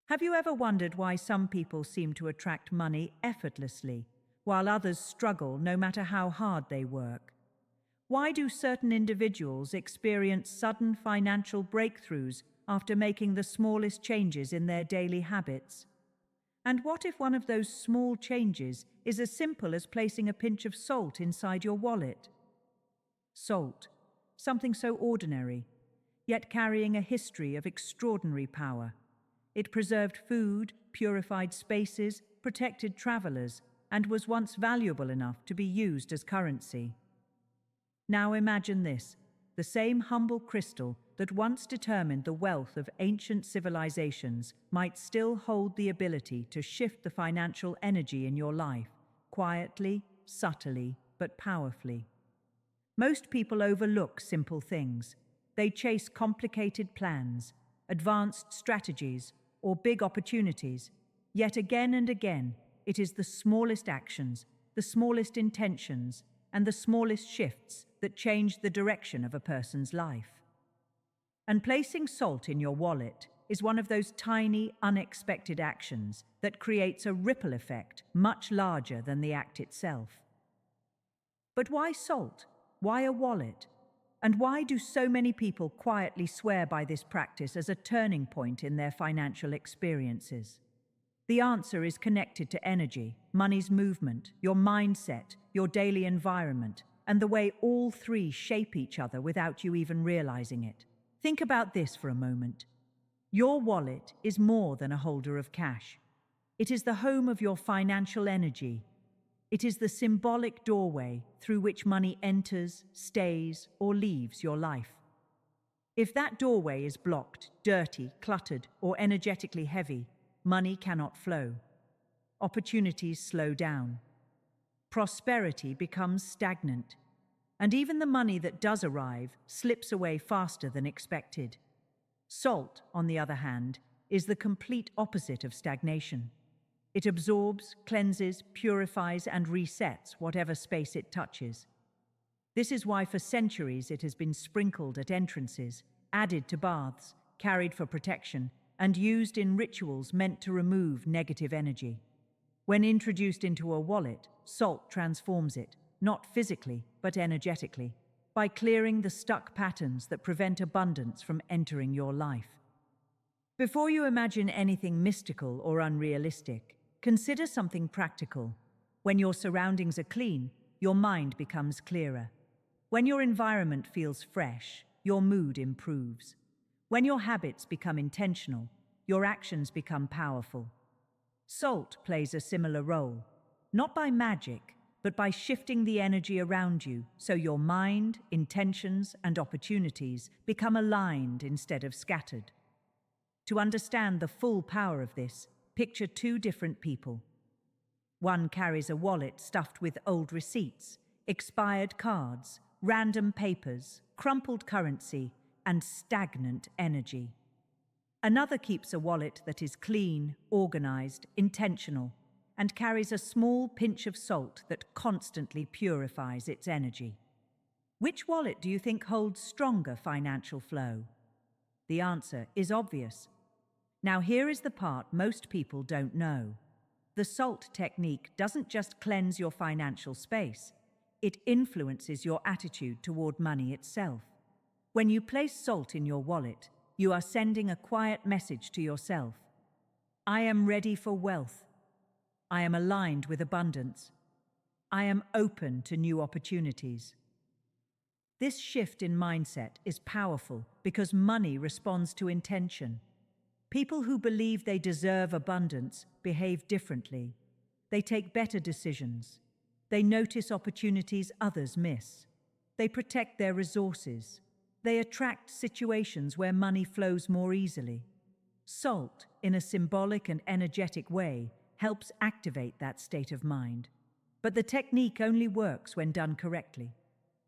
Have you ever wondered why some people seem to attract money effortlessly, while others struggle no matter how hard they work? Why do certain individuals experience sudden financial breakthroughs after making the smallest changes in their daily habits? And what if one of those small changes is as simple as placing a pinch of salt inside your wallet? Salt, something so ordinary, yet carrying a history of extraordinary power. It preserved food, purified spaces, protected travelers, and was once valuable enough to be used as currency. Now imagine this: the same humble crystal that once determined the wealth of ancient civilizations might still hold the ability to shift the financial energy in your life, quietly, subtly, but powerfully. Most people overlook simple things. They chase complicated plans, advanced strategies, or big opportunities. Yet again and again, it is the smallest actions, the smallest intentions, and the smallest shifts that change the direction of a person's life. And placing salt in your wallet is one of those tiny, unexpected actions that creates a ripple effect much larger than the act itself. But why salt? Why a wallet? And why do so many people quietly swear by this practice as a turning point in their financial experiences? The answer is connected to energy, money's movement, your mindset, your daily environment, and the way all three shape each other without you even realizing it. Think about this for a moment. Your wallet is more than a holder of cash. It is the home of your financial energy. It is the symbolic doorway through which money enters, stays, or leaves your life. If that doorway is blocked, dirty, cluttered, or energetically heavy, money cannot flow. Opportunities slow down. Prosperity becomes stagnant. And even the money that does arrive slips away faster than expected. Salt, on the other hand, is the complete opposite of stagnation. It absorbs, cleanses, purifies, and resets whatever space it touches. This is why for centuries it has been sprinkled at entrances, added to baths, carried for protection, and used in rituals meant to remove negative energy. When introduced into a wallet, salt transforms it, not physically, but energetically, by clearing the stuck patterns that prevent abundance from entering your life. Before you imagine anything mystical or unrealistic, consider something practical. When your surroundings are clean, your mind becomes clearer. When your environment feels fresh, your mood improves. When your habits become intentional, your actions become powerful. Salt plays a similar role, not by magic, but by shifting the energy around you so your mind, intentions, and opportunities become aligned instead of scattered. To understand the full power of this, picture two different people. One carries a wallet stuffed with old receipts, expired cards, random papers, crumpled currency, and stagnant energy. Another keeps a wallet that is clean, organized, intentional, and carries a small pinch of salt that constantly purifies its energy. Which wallet do you think holds stronger financial flow? The answer is obvious. Now here is the part most people don't know. The salt technique doesn't just cleanse your financial space, it influences your attitude toward money itself. When you place salt in your wallet, you are sending a quiet message to yourself. I am ready for wealth. I am aligned with abundance. I am open to new opportunities. This shift in mindset is powerful because money responds to intention. People who believe they deserve abundance behave differently. They take better decisions. They notice opportunities others miss. They protect their resources. They attract situations where money flows more easily. Salt, in a symbolic and energetic way, helps activate that state of mind. But the technique only works when done correctly.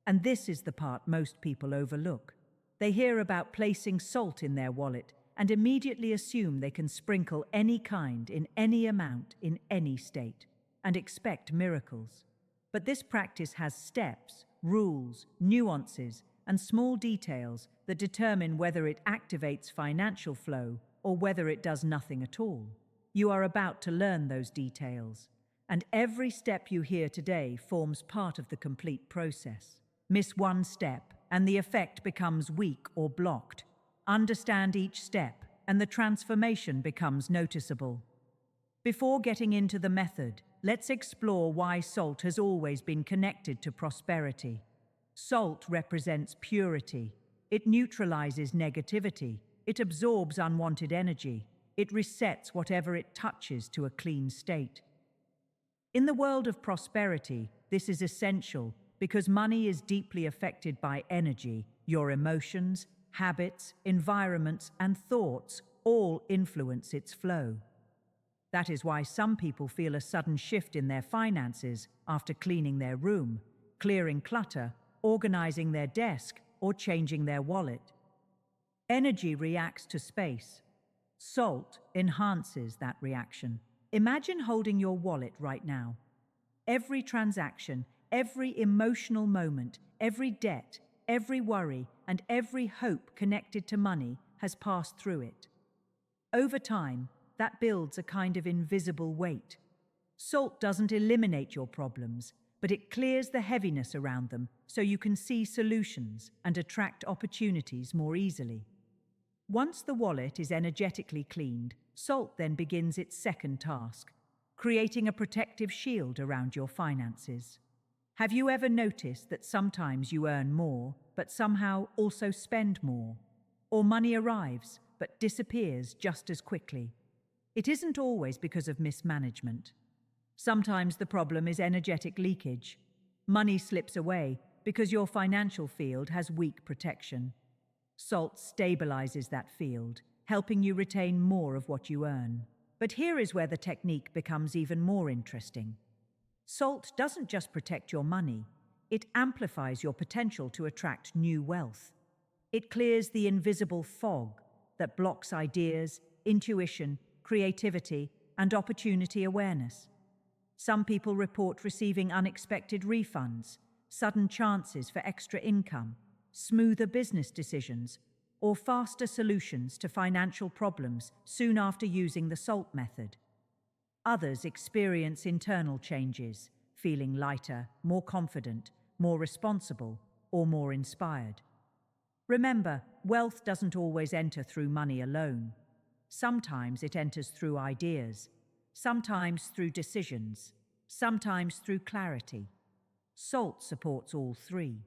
And this is the part most people overlook. They hear about placing salt in their wallet and immediately assume they can sprinkle any kind in any amount in any state and expect miracles. But this practice has steps, rules, nuances, and small details that determine whether it activates financial flow or whether it does nothing at all. You are about to learn those details, and every step you hear today forms part of the complete process. Miss one step, and the effect becomes weak or blocked. Understand each step, and the transformation becomes noticeable. Before getting into the method, let's explore why salt has always been connected to prosperity. Salt represents purity. It neutralizes negativity. It absorbs unwanted energy. It resets whatever it touches to a clean state. In the world of prosperity, this is essential because money is deeply affected by energy. Your emotions, habits, environments, and thoughts all influence its flow. That is why some people feel a sudden shift in their finances after cleaning their room, clearing clutter, organizing their desk, or changing their wallet. Energy reacts to space. Salt enhances that reaction. Imagine holding your wallet right now. Every transaction, every emotional moment, every debt, every worry, and every hope connected to money has passed through it. Over time, that builds a kind of invisible weight. Salt doesn't eliminate your problems, but it clears the heaviness around them so you can see solutions and attract opportunities more easily. Once the wallet is energetically cleaned, salt then begins its second task, creating a protective shield around your finances. Have you ever noticed that sometimes you earn more, but somehow also spend more? Or money arrives, but disappears just as quickly? It isn't always because of mismanagement. Sometimes the problem is energetic leakage. Money slips away because your financial field has weak protection. Salt stabilizes that field, helping you retain more of what you earn. But here is where the technique becomes even more interesting. Salt doesn't just protect your money, it amplifies your potential to attract new wealth. It clears the invisible fog that blocks ideas, intuition, creativity, and opportunity awareness. Some people report receiving unexpected refunds, sudden chances for extra income, smoother business decisions, or faster solutions to financial problems soon after using the SALT method. Others experience internal changes, feeling lighter, more confident, more responsible, or more inspired. Remember, wealth doesn't always enter through money alone. Sometimes it enters through ideas, sometimes through decisions, sometimes through clarity. SALT supports all three.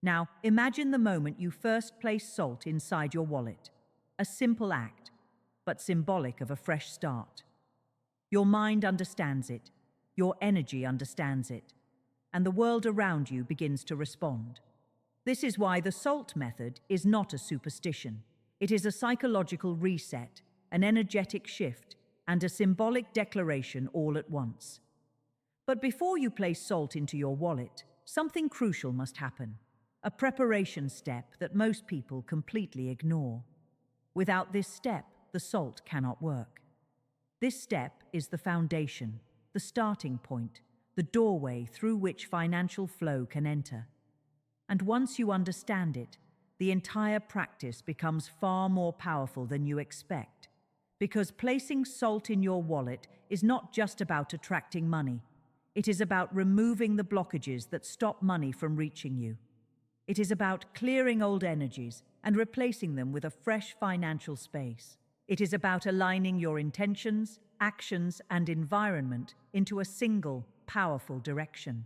Now, imagine the moment you first place salt inside your wallet. A simple act, but symbolic of a fresh start. Your mind understands it, your energy understands it, and the world around you begins to respond. This is why the SALT method is not a superstition. It is a psychological reset, an energetic shift, and a symbolic declaration all at once. But before you place salt into your wallet, something crucial must happen. A preparation step that most people completely ignore. Without this step, the salt cannot work. This step is the foundation, the starting point, the doorway through which financial flow can enter. And once you understand it, the entire practice becomes far more powerful than you expect. Because placing salt in your wallet is not just about attracting money. It is about removing the blockages that stop money from reaching you. It is about clearing old energies and replacing them with a fresh financial space. It is about aligning your intentions, actions, and environment into a single, powerful direction.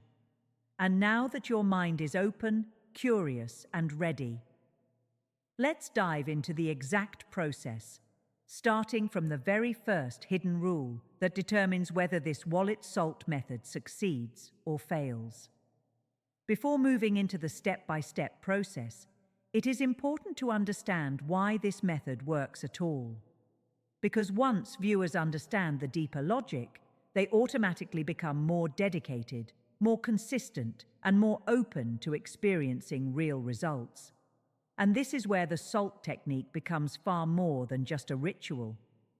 And now that your mind is open, curious, and ready, let's dive into the exact process, starting from the very first hidden rule that determines whether this wallet salt method succeeds or fails. Before moving into the step-by-step process, it is important to understand why this method works at all. Because once viewers understand the deeper logic, they automatically become more dedicated, more consistent, and more open to experiencing real results. And this is where the SALT technique becomes far more than just a ritual.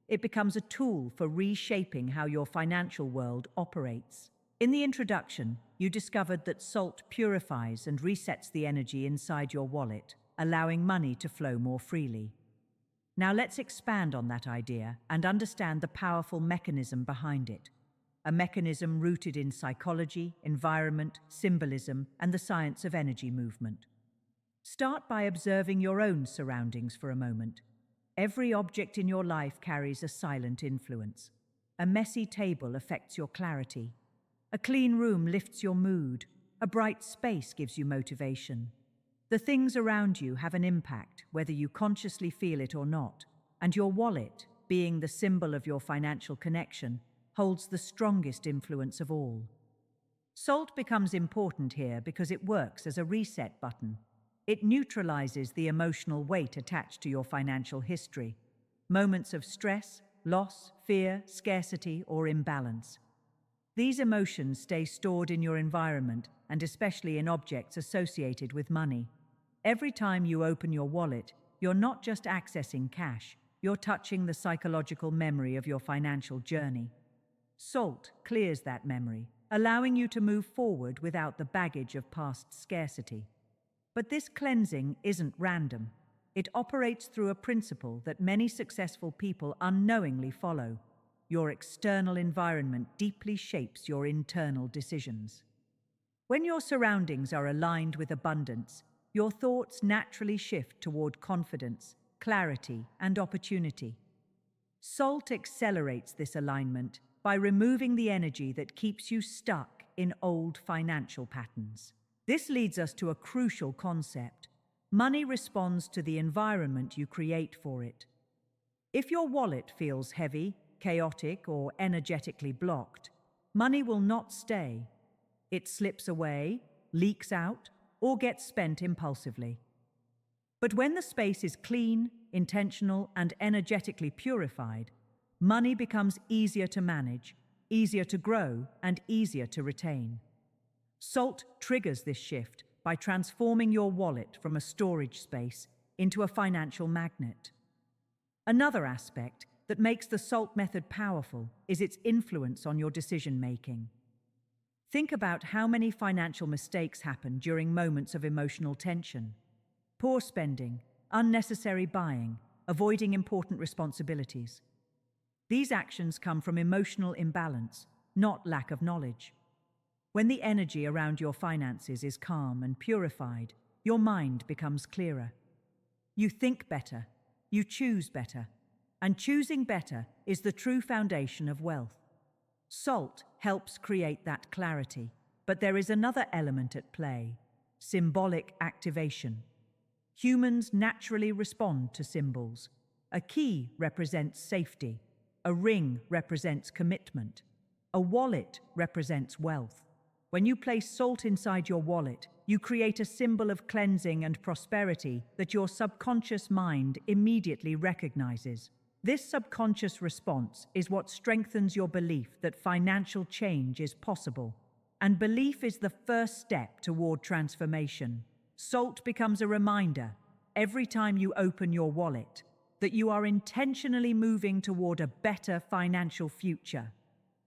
It becomes a tool for reshaping how your financial world operates. In the introduction, you discovered that salt purifies and resets the energy inside your wallet, allowing money to flow more freely. Now let's expand on that idea and understand the powerful mechanism behind it. A mechanism rooted in psychology, environment, symbolism, and the science of energy movement. Start by observing your own surroundings for a moment. Every object in your life carries a silent influence. A messy table affects your clarity. A clean room lifts your mood. A bright space gives you motivation. The things around you have an impact, whether you consciously feel it or not, and your wallet, being the symbol of your financial connection, holds the strongest influence of all. Salt becomes important here because it works as a reset button. It neutralizes the emotional weight attached to your financial history, moments of stress, loss, fear, scarcity, or imbalance. These emotions stay stored in your environment and especially in objects associated with money. Every time you open your wallet, you're not just accessing cash, you're touching the psychological memory of your financial journey. Salt clears that memory, allowing you to move forward without the baggage of past scarcity. But this cleansing isn't random. It operates through a principle that many successful people unknowingly follow. Your external environment deeply shapes your internal decisions. When your surroundings are aligned with abundance, your thoughts naturally shift toward confidence, clarity, and opportunity. Salt accelerates this alignment by removing the energy that keeps you stuck in old financial patterns. This leads us to a crucial concept. Money responds to the environment you create for it. If your wallet feels heavy, chaotic, or energetically blocked, money will not stay. It slips away, leaks out, or gets spent impulsively. But when the space is clean, intentional, and energetically purified, money becomes easier to manage, easier to grow, and easier to retain. Salt triggers this shift by transforming your wallet from a storage space into a financial magnet. Another aspect that makes the salt method powerful is its influence on your decision-making. Think about how many financial mistakes happen during moments of emotional tension. Poor spending, unnecessary buying, avoiding important responsibilities. These actions come from emotional imbalance, not lack of knowledge. When the energy around your finances is calm and purified, your mind becomes clearer. You think better, you choose better, and choosing better is the true foundation of wealth. Salt helps create that clarity, but there is another element at play: symbolic activation. Humans naturally respond to symbols. A key represents safety, a ring represents commitment, a wallet represents wealth. When you place salt inside your wallet, you create a symbol of cleansing and prosperity that your subconscious mind immediately recognizes. This subconscious response is what strengthens your belief that financial change is possible. And belief is the first step toward transformation. Salt becomes a reminder, every time you open your wallet, that you are intentionally moving toward a better financial future.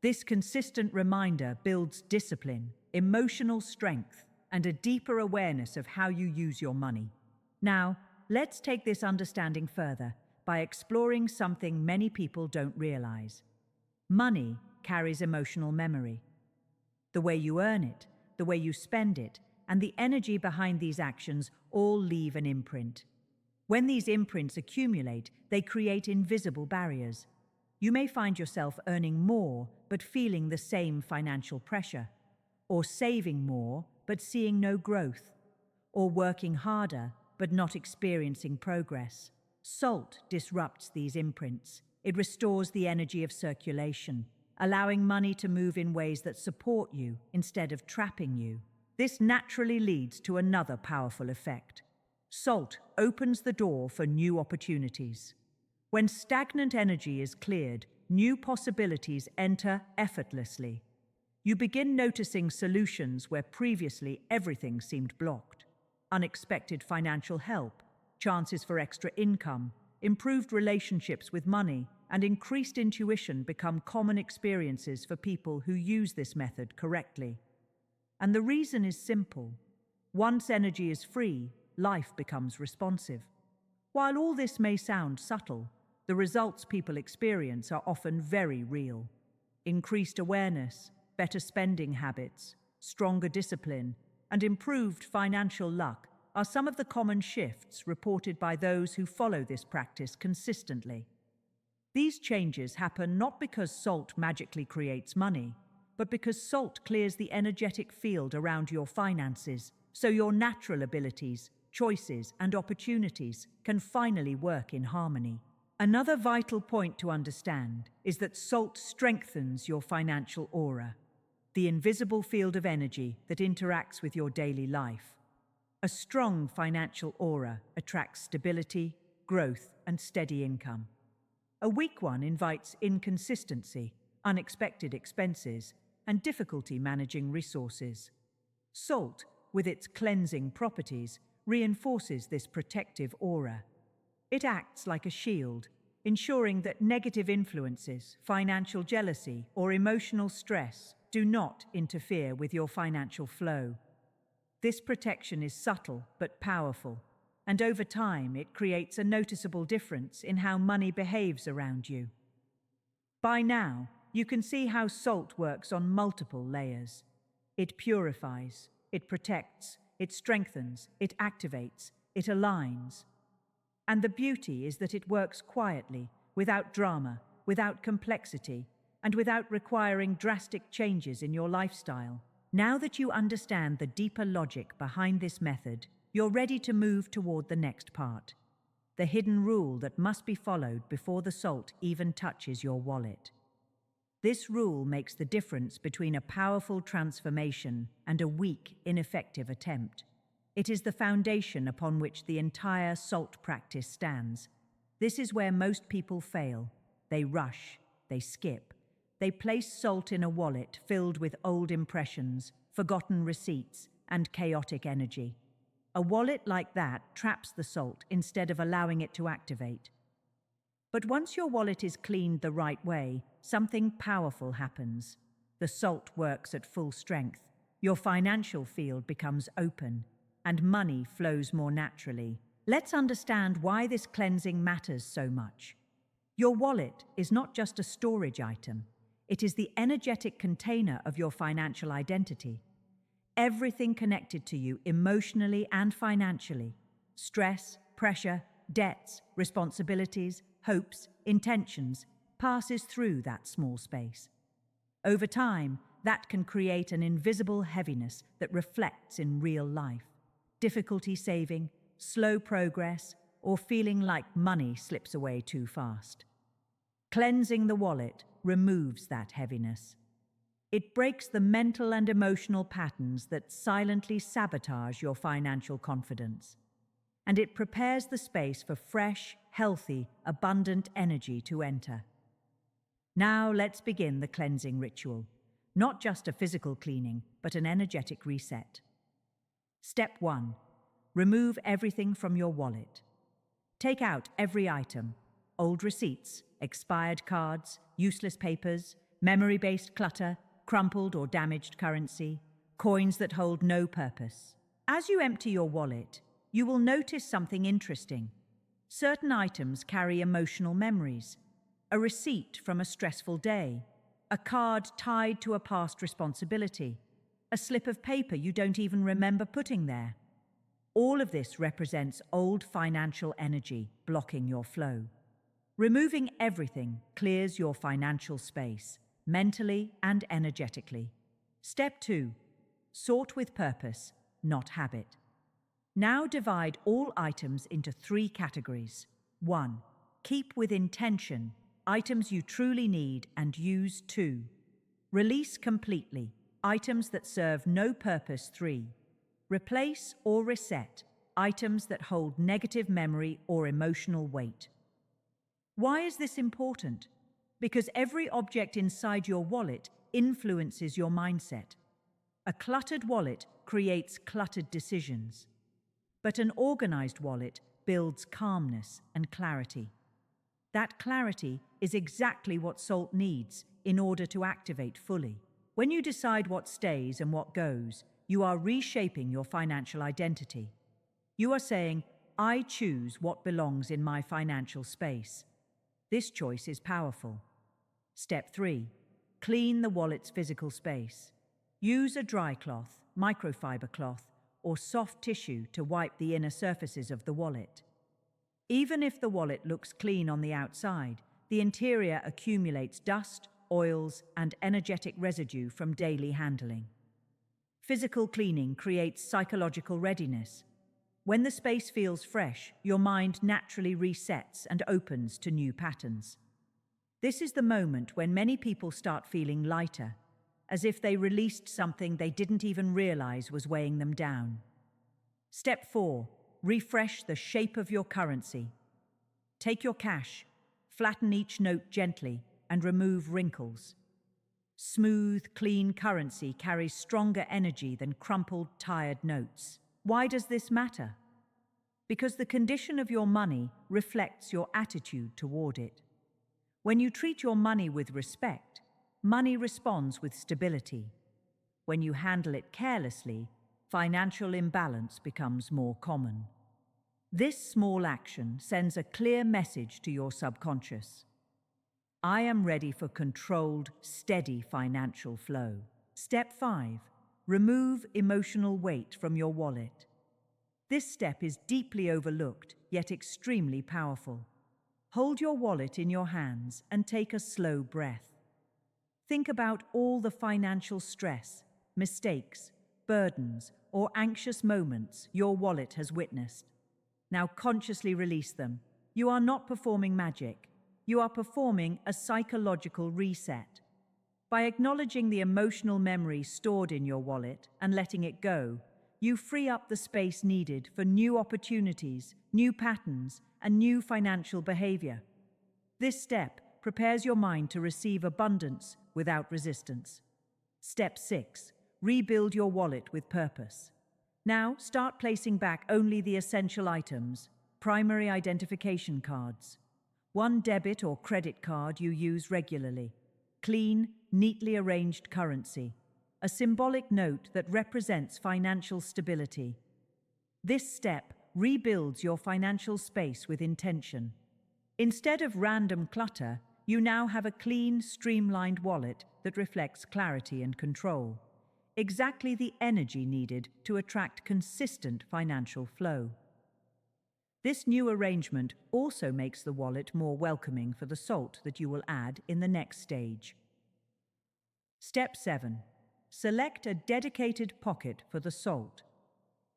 This consistent reminder builds discipline, emotional strength, and a deeper awareness of how you use your money. Now, let's take this understanding further by exploring something many people don't realize. Money carries emotional memory. The way you earn it, the way you spend it, and the energy behind these actions all leave an imprint. When these imprints accumulate, they create invisible barriers. You may find yourself earning more but feeling the same financial pressure, or saving more but seeing no growth, or working harder but not experiencing progress. Salt disrupts these imprints. It restores the energy of circulation, allowing money to move in ways that support you instead of trapping you. This naturally leads to another powerful effect. Salt opens the door for new opportunities. When stagnant energy is cleared, new possibilities enter effortlessly. You begin noticing solutions where previously everything seemed blocked. Unexpected financial help, chances for extra income, improved relationships with money, and increased intuition become common experiences for people who use this method correctly. And the reason is simple. Once energy is free, life becomes responsive. While all this may sound subtle, the results people experience are often very real. Increased awareness, better spending habits, stronger discipline, and improved financial luck are some of the common shifts reported by those who follow this practice consistently. These changes happen not because salt magically creates money, but because salt clears the energetic field around your finances, so your natural abilities, choices, and opportunities can finally work in harmony. Another vital point to understand is that salt strengthens your financial aura, the invisible field of energy that interacts with your daily life. A strong financial aura attracts stability, growth, and steady income. A weak one invites inconsistency, unexpected expenses, and difficulty managing resources. Salt, with its cleansing properties, reinforces this protective aura. It acts like a shield, ensuring that negative influences, financial jealousy, or emotional stress do not interfere with your financial flow. This protection is subtle but powerful, and over time it creates a noticeable difference in how money behaves around you. By now, you can see how salt works on multiple layers. It purifies, it protects, it strengthens, it activates, it aligns. And the beauty is that it works quietly, without drama, without complexity, and without requiring drastic changes in your lifestyle. Now that you understand the deeper logic behind this method, you're ready to move toward the next part, the hidden rule that must be followed before the salt even touches your wallet. This rule makes the difference between a powerful transformation and a weak, ineffective attempt. It is the foundation upon which the entire salt practice stands. This is where most people fail. They rush, they skip. They place salt in a wallet filled with old impressions, forgotten receipts, and chaotic energy. A wallet like that traps the salt instead of allowing it to activate. But once your wallet is cleaned the right way, something powerful happens. The salt works at full strength. Your financial field becomes open, and money flows more naturally. Let's understand why this cleansing matters so much. Your wallet is not just a storage item. It is the energetic container of your financial identity. Everything connected to you emotionally and financially, stress, pressure, debts, responsibilities, hopes, intentions, passes through that small space. Over time, that can create an invisible heaviness that reflects in real life. Difficulty saving, slow progress, or feeling like money slips away too fast. Cleansing the wallet removes that heaviness. It breaks the mental and emotional patterns that silently sabotage your financial confidence. And it prepares the space for fresh, healthy, abundant energy to enter. Now let's begin the cleansing ritual. Not just a physical cleaning, but an energetic reset. Step 1. Remove everything from your wallet. Take out every item: old receipts, expired cards, useless papers, memory-based clutter, crumpled or damaged currency, coins that hold no purpose. As you empty your wallet, you will notice something interesting. Certain items carry emotional memories: a receipt from a stressful day, a card tied to a past responsibility, a slip of paper you don't even remember putting there. All of this represents old financial energy blocking your flow. Removing everything clears your financial space, mentally and energetically. Step 2. Sort with purpose, not habit. Now divide all items into 3 categories. 1. Keep with intention, items you truly need and use. 2. Release completely, items that serve no purpose. 3. Replace or reset, items that hold negative memory or emotional weight. Why is this important? Because every object inside your wallet influences your mindset. A cluttered wallet creates cluttered decisions, but an organized wallet builds calmness and clarity. That clarity is exactly what salt needs in order to activate fully. When you decide what stays and what goes, you are reshaping your financial identity. You are saying, I choose what belongs in my financial space. This choice is powerful. Step 3. Clean the wallet's physical space. Use a dry cloth, microfiber cloth, or soft tissue to wipe the inner surfaces of the wallet. Even if the wallet looks clean on the outside, the interior accumulates dust, oils, and energetic residue from daily handling. Physical cleaning creates psychological readiness. When the space feels fresh, your mind naturally resets and opens to new patterns. This is the moment when many people start feeling lighter, as if they released something they didn't even realize was weighing them down. Step 4. Refresh the shape of your currency. Take your cash, flatten each note gently, and remove wrinkles. Smooth, clean currency carries stronger energy than crumpled, tired notes. Why does this matter? Because the condition of your money reflects your attitude toward it. When you treat your money with respect, money responds with stability. When you handle it carelessly, financial imbalance becomes more common. This small action sends a clear message to your subconscious. I am ready for controlled, steady financial flow. Step 5. Remove emotional weight from your wallet. This step is deeply overlooked, yet extremely powerful. Hold your wallet in your hands and take a slow breath. Think about all the financial stress, mistakes, burdens, or anxious moments your wallet has witnessed. Now consciously release them. You are not performing magic. You are performing a psychological reset. By acknowledging the emotional memory stored in your wallet and letting it go, you free up the space needed for new opportunities, new patterns, and new financial behavior. This step prepares your mind to receive abundance without resistance. Step 6. Rebuild your wallet with purpose. Now, start placing back only the essential items, primary identification cards. One debit or credit card you use regularly. Clean, neatly arranged currency. A symbolic note that represents financial stability. This step rebuilds your financial space with intention. Instead of random clutter, you now have a clean, streamlined wallet that reflects clarity and control. Exactly the energy needed to attract consistent financial flow. This new arrangement also makes the wallet more welcoming for the salt that you will add in the next stage. Step 7. Select a dedicated pocket for the salt.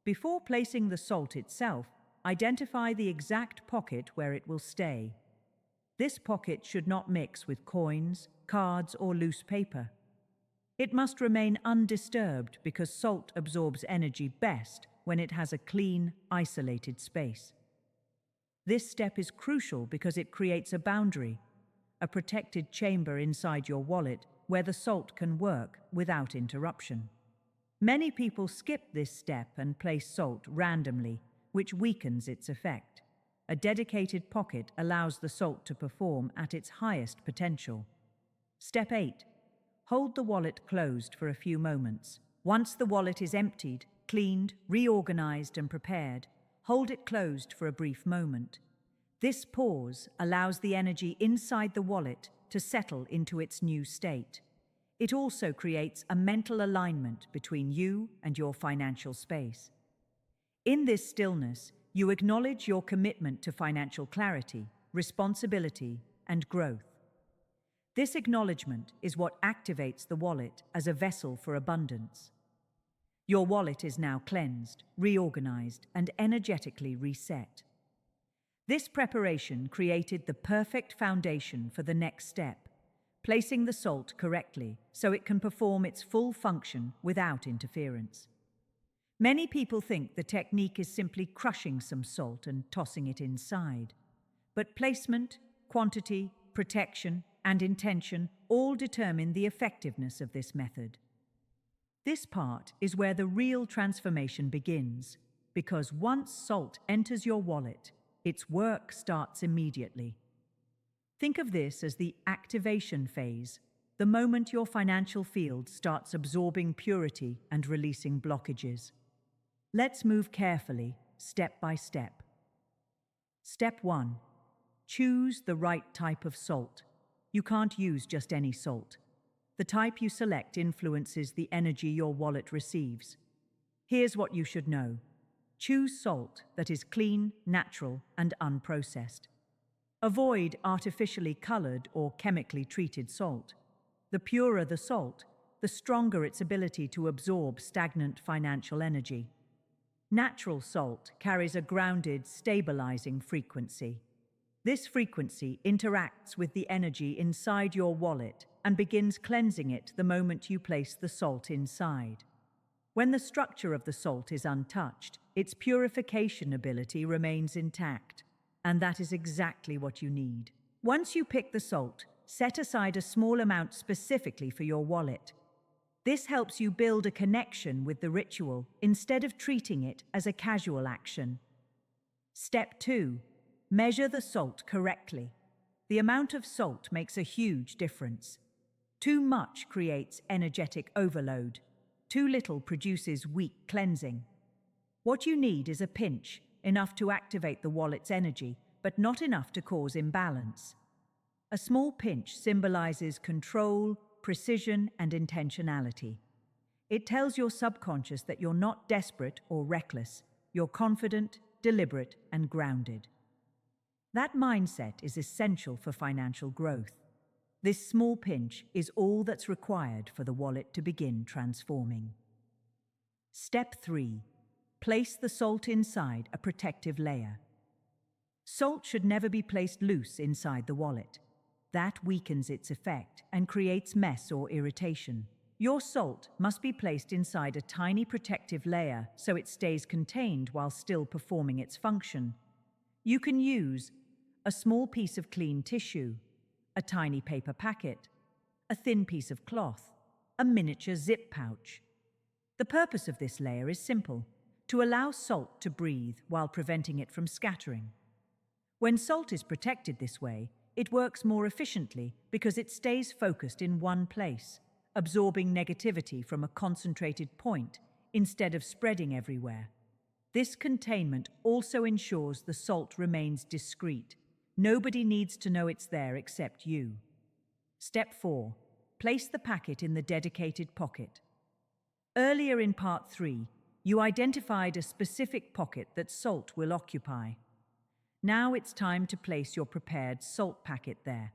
Before placing the salt itself, identify the exact pocket where it will stay. This pocket should not mix with coins, cards, or loose paper. It must remain undisturbed because salt absorbs energy best when it has a clean, isolated space. This step is crucial because it creates a boundary, a protected chamber inside your wallet where the salt can work without interruption. Many people skip this step and place salt randomly, which weakens its effect. A dedicated pocket allows the salt to perform at its highest potential. Step 8. Hold the wallet closed for a few moments. Once the wallet is emptied, cleaned, reorganized, and prepared, hold it closed for a brief moment. This pause allows the energy inside the wallet to settle into its new state. It also creates a mental alignment between you and your financial space. In this stillness, you acknowledge your commitment to financial clarity, responsibility, and growth. This acknowledgement is what activates the wallet as a vessel for abundance. Your wallet is now cleansed, reorganized, and energetically reset. This preparation created the perfect foundation for the next step, placing the salt correctly so it can perform its full function without interference. Many people think the technique is simply crushing some salt and tossing it inside. But placement, quantity, protection, and intention all determine the effectiveness of this method. This part is where the real transformation begins, because once salt enters your wallet, its work starts immediately. Think of this as the activation phase, the moment your financial field starts absorbing purity and releasing blockages. Let's move carefully, step by step. Step 1. Choose the right type of salt. You can't use just any salt. The type you select influences the energy your wallet receives. Here's what you should know. Choose salt that is clean, natural, and unprocessed. Avoid artificially colored or chemically treated salt. The purer the salt, the stronger its ability to absorb stagnant financial energy. Natural salt carries a grounded, stabilizing frequency. This frequency interacts with the energy inside your wallet and begins cleansing it the moment you place the salt inside. When the structure of the salt is untouched, its purification ability remains intact, and that is exactly what you need. Once you pick the salt, set aside a small amount specifically for your wallet. This helps you build a connection with the ritual instead of treating it as a casual action. Step 2. Measure the salt correctly. The amount of salt makes a huge difference. Too much creates energetic overload. Too little produces weak cleansing. What you need is a pinch, enough to activate the wallet's energy, but not enough to cause imbalance. A small pinch symbolizes control, precision, and intentionality. It tells your subconscious that you're not desperate or reckless. You're confident, deliberate, and grounded. That mindset is essential for financial growth. This small pinch is all that's required for the wallet to begin transforming. Step 3. Place the salt inside a protective layer. Salt should never be placed loose inside the wallet. That weakens its effect and creates mess or irritation. Your salt must be placed inside a tiny protective layer so it stays contained while still performing its function. You can use a small piece of clean tissue, a tiny paper packet, a thin piece of cloth, a miniature zip pouch. The purpose of this layer is simple: to allow salt to breathe while preventing it from scattering. When salt is protected this way, it works more efficiently because it stays focused in one place, absorbing negativity from a concentrated point instead of spreading everywhere. This containment also ensures the salt remains discreet. Nobody needs to know it's there except you. Step 4. Place the packet in the dedicated pocket. Earlier in part 3, you identified a specific pocket that salt will occupy. Now it's time to place your prepared salt packet there.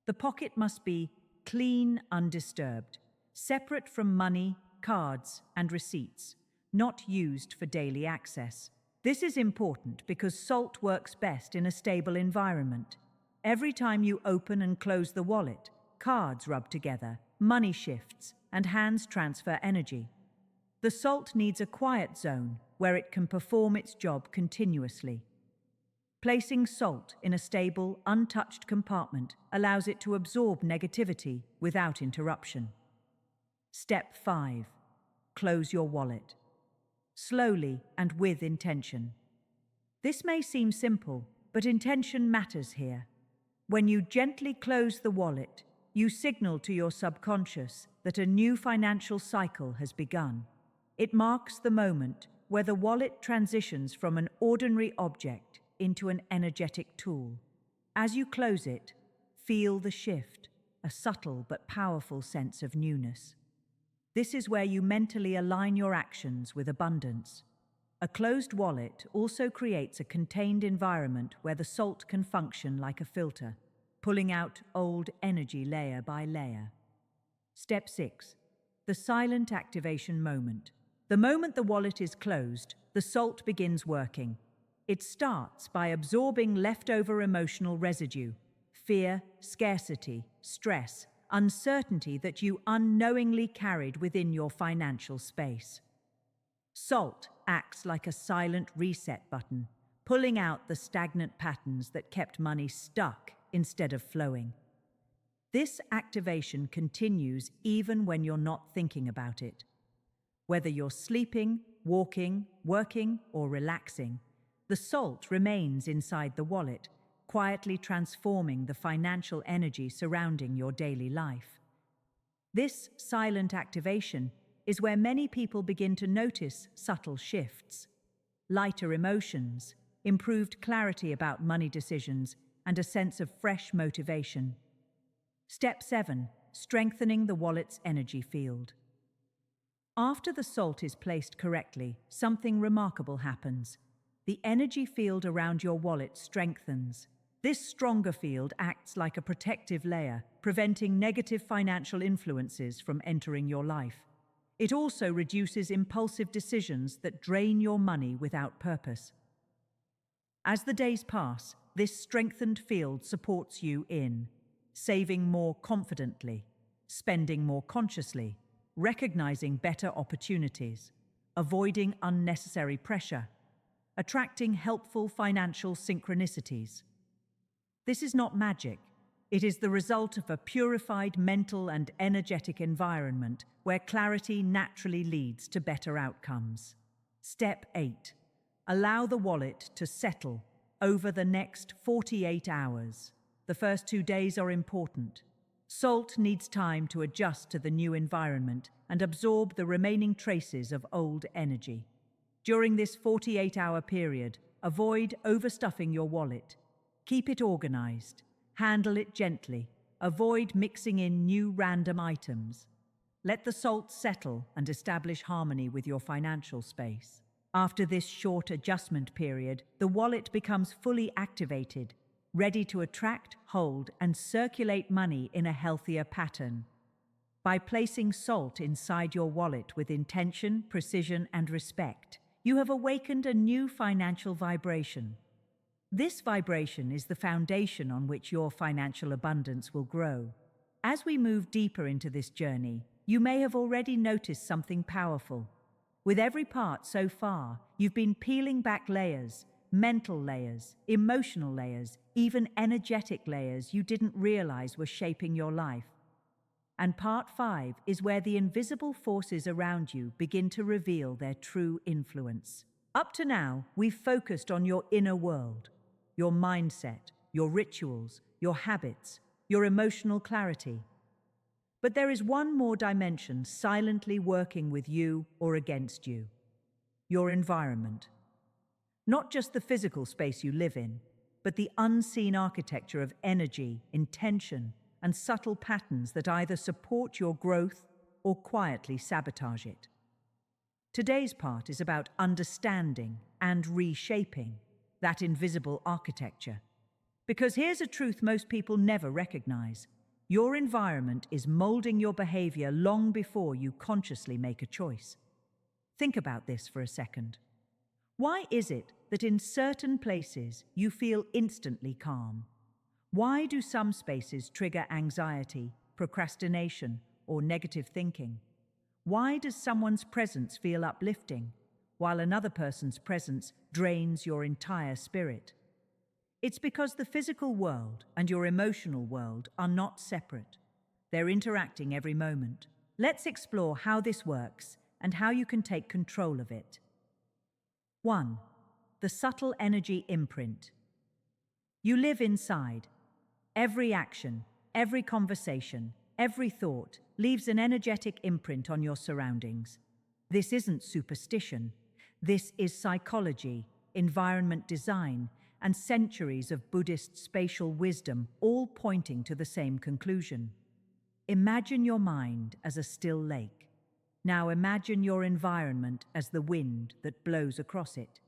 The pocket must be clean, undisturbed, separate from money, cards, and receipts, not used for daily access. This is important because salt works best in a stable environment. Every time you open and close the wallet, cards rub together, money shifts, and hands transfer energy. The salt needs a quiet zone where it can perform its job continuously. Placing salt in a stable, untouched compartment allows it to absorb negativity without interruption. Step 5. Close your wallet. Slowly and with intention. This may seem simple, but intention matters here. When you gently close the wallet, you signal to your subconscious that a new financial cycle has begun. It marks the moment where the wallet transitions from an ordinary object into an energetic tool. As you close it, feel the shift, a subtle but powerful sense of newness. This is where you mentally align your actions with abundance. A closed wallet also creates a contained environment where the salt can function like a filter, pulling out old energy layer by layer. Step 6. The silent activation moment. The moment the wallet is closed, the salt begins working. It starts by absorbing leftover emotional residue, fear, scarcity, stress, uncertainty that you unknowingly carried within your financial space. Salt acts like a silent reset button, pulling out the stagnant patterns that kept money stuck instead of flowing. This activation continues even when you're not thinking about it. Whether you're sleeping, walking, working, or relaxing, the salt remains inside the wallet, quietly transforming the financial energy surrounding your daily life. This silent activation is where many people begin to notice subtle shifts. Lighter emotions, improved clarity about money decisions, and a sense of fresh motivation. Step 7. Strengthening the wallet's energy field. After the salt is placed correctly, something remarkable happens. The energy field around your wallet strengthens. This stronger field acts like a protective layer, preventing negative financial influences from entering your life. It also reduces impulsive decisions that drain your money without purpose. As the days pass, this strengthened field supports you in saving more confidently, spending more consciously, recognizing better opportunities, avoiding unnecessary pressure, attracting helpful financial synchronicities. This is not magic. It is the result of a purified mental and energetic environment where clarity naturally leads to better outcomes. Step 8. Allow the wallet to settle over the next 48 hours. The first 2 days are important. Salt needs time to adjust to the new environment and absorb the remaining traces of old energy. During this 48-hour period, avoid overstuffing your wallet. Keep it organized. Handle it gently. Avoid mixing in new random items. Let the salt settle and establish harmony with your financial space. After this short adjustment period, the wallet becomes fully activated, ready to attract, hold, and circulate money in a healthier pattern. By placing salt inside your wallet with intention, precision, and respect, you have awakened a new financial vibration. This vibration is the foundation on which your financial abundance will grow. As we move deeper into this journey, you may have already noticed something powerful. With every part so far, you've been peeling back layers, mental layers, emotional layers, even energetic layers you didn't realize were shaping your life. And part 5 is where the invisible forces around you begin to reveal their true influence. Up to now, we've focused on your inner world, your mindset, your rituals, your habits, your emotional clarity. But there is one more dimension silently working with you or against you: your environment. Not just the physical space you live in, but the unseen architecture of energy, intention, and subtle patterns that either support your growth or quietly sabotage it. Today's part is about understanding and reshaping that invisible architecture. Because here's a truth most people never recognize: your environment is molding your behavior long before you consciously make a choice. Think about this for a second. Why is it that in certain places you feel instantly calm? Why do some spaces trigger anxiety, procrastination, or negative thinking? Why does someone's presence feel uplifting, while another person's presence drains your entire spirit? It's because the physical world and your emotional world are not separate. They're interacting every moment. Let's explore how this works and how you can take control of it. 1. The subtle energy imprint. You live inside. Every action, every conversation, every thought leaves an energetic imprint on your surroundings. This isn't superstition. This is psychology, environment design, and centuries of Buddhist spatial wisdom, all pointing to the same conclusion. Imagine your mind as a still lake. Now imagine your environment as the wind that blows across it.